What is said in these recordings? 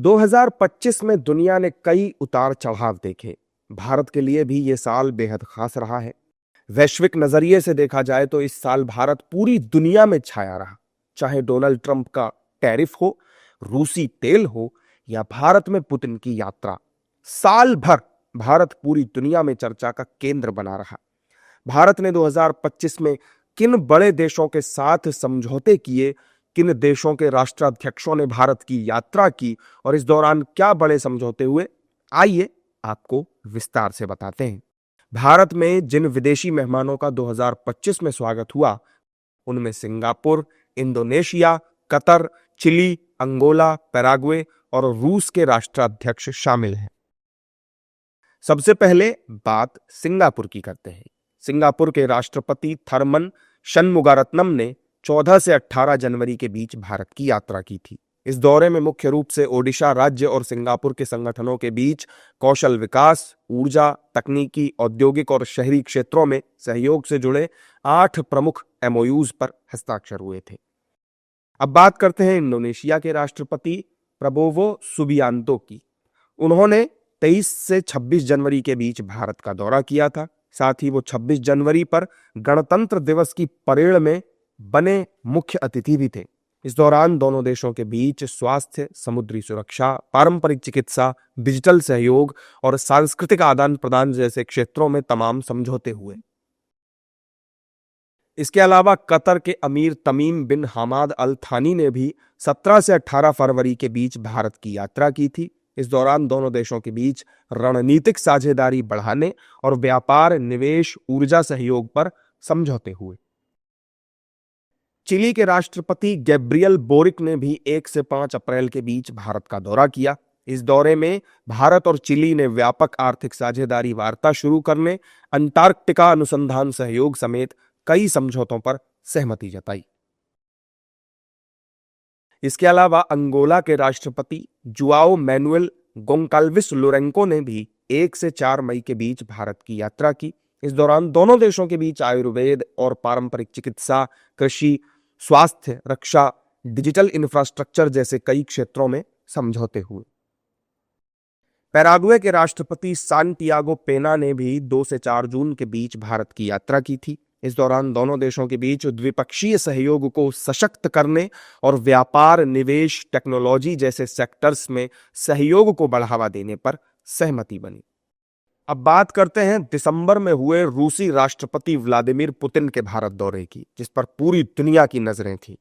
2025 में दुनिया ने कई उतार चढ़ाव देखे। भारत के लिए भी ये साल बेहद खास रहा है। वैश्विक नजरिए से देखा जाए तो इस साल भारत पूरी दुनिया में छाया रहा। चाहे डोनाल्ड ट्रंप का टैरिफ हो, रूसी तेल हो या भारत में पुतिन की यात्रा, साल भर भारत पूरी दुनिया में चर्चा का केंद्र बना रहा। भारत ने 2025 में किन बड़े देशों के साथ समझौते किए, किन देशों के राष्ट्राध्यक्षों ने भारत की यात्रा की और इस दौरान क्या बड़े समझौते हुए, आइए आपको विस्तार से बताते हैं। भारत में जिन विदेशी मेहमानों का 2025 में स्वागत हुआ, उनमें Singapore, Indonesia, Qatar, Chile, Angola, Paraguay और रूस के राष्ट्राध्यक्ष शामिल हैं। सबसे पहले बात सिंगापुर की करते हैं। सिंगापुर के राष्ट्रपति थरमन शनमुगारत्नम ने 14 से 18 जनवरी के बीच भारत की यात्रा की थी। इस दौरे में मुख्य रूप से ओडिशा राज्य और सिंगापुर के संगठनों के बीच कौशल विकास, ऊर्जा, तकनीकी, औद्योगिक और शहरी क्षेत्रों में सहयोग से जुड़े 8 प्रमुख एमओयूज पर हस्ताक्षर हुए थे। अब बात करते हैं इंडोनेशिया के राष्ट्रपति प्रबोवो सुबियांतो की। उन्होंने 23 से 26 जनवरी के बीच भारत का दौरा किया था। साथ ही वो 26 जनवरी पर गणतंत्र दिवस की परेड में बने मुख्य अतिथि भी थे। इस दौरान दोनों देशों के बीच स्वास्थ्य, समुद्री सुरक्षा, पारंपरिक चिकित्सा, डिजिटल सहयोग और सांस्कृतिक आदान प्रदान जैसे क्षेत्रों में तमाम समझौते हुए। इसके अलावा कतर के अमीर तमीम बिन हमाद अल थानी ने भी 17 से 18 फरवरी के बीच भारत की यात्रा की थी। इस दौरान दोनों देशों के बीच रणनीतिक साझेदारी बढ़ाने और व्यापार, निवेश, ऊर्जा सहयोग पर समझौते हुए। चिली के राष्ट्रपति गैब्रियल बोरिक ने भी 1 से 5 अप्रैल के बीच भारत का दौरा किया। इस दौरे में भारत और चिली ने व्यापक आर्थिक साझेदारी वार्ता शुरू करने, अंटार्कटिका अनुसंधान सहयोग समेत कई समझौतों पर सहमति जताई। इसके अलावा अंगोला के राष्ट्रपति जुआओ मैनुएल गोंकाल्विस लोरेंको ने भी 1 से 4 मई के बीच भारत की यात्रा की। इस दौरान दोनों देशों के बीच आयुर्वेद और पारंपरिक चिकित्सा, कृषि, स्वास्थ्य, रक्षा, डिजिटल इंफ्रास्ट्रक्चर जैसे कई क्षेत्रों में समझौते हुए। पैराग्वे के राष्ट्रपति सांटियागो पेना ने भी 2 से 4 जून के बीच भारत की यात्रा की थी। इस दौरान दोनों देशों के बीच द्विपक्षीय सहयोग को सशक्त करने और व्यापार, निवेश, टेक्नोलॉजी जैसे सेक्टर्स में सहयोग को बढ़ावा देने पर सहमति बनी। अब बात करते हैं दिसंबर में हुए रूसी राष्ट्रपति व्लादिमीर पुतिन के भारत दौरे की, जिस पर पूरी दुनिया की नजरें थीं।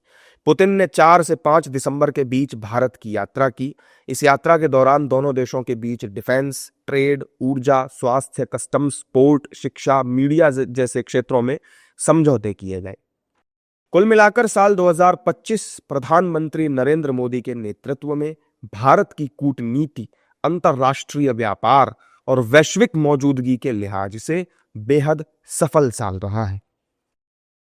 पुतिन ने 4 से 5 दिसंबर के बीच भारत की यात्रा की। इस यात्रा के दौरान दोनों देशों के बीच डिफेंस, ट्रेड, ऊर्जा, स्वास्थ्य, कस्टम्स, पोर्ट, शिक्षा, मीडिया जैसे क्षेत्रों में समझौते किए गए। कुल मिलाकर साल 2025 प्रधानमंत्री नरेंद्र मोदी के नेतृत्व में भारत की कूटनीति, अंतर्राष्ट्रीय व्यापार और वैश्विक मौजूदगी के लिहाज से बेहद सफल साल रहा है।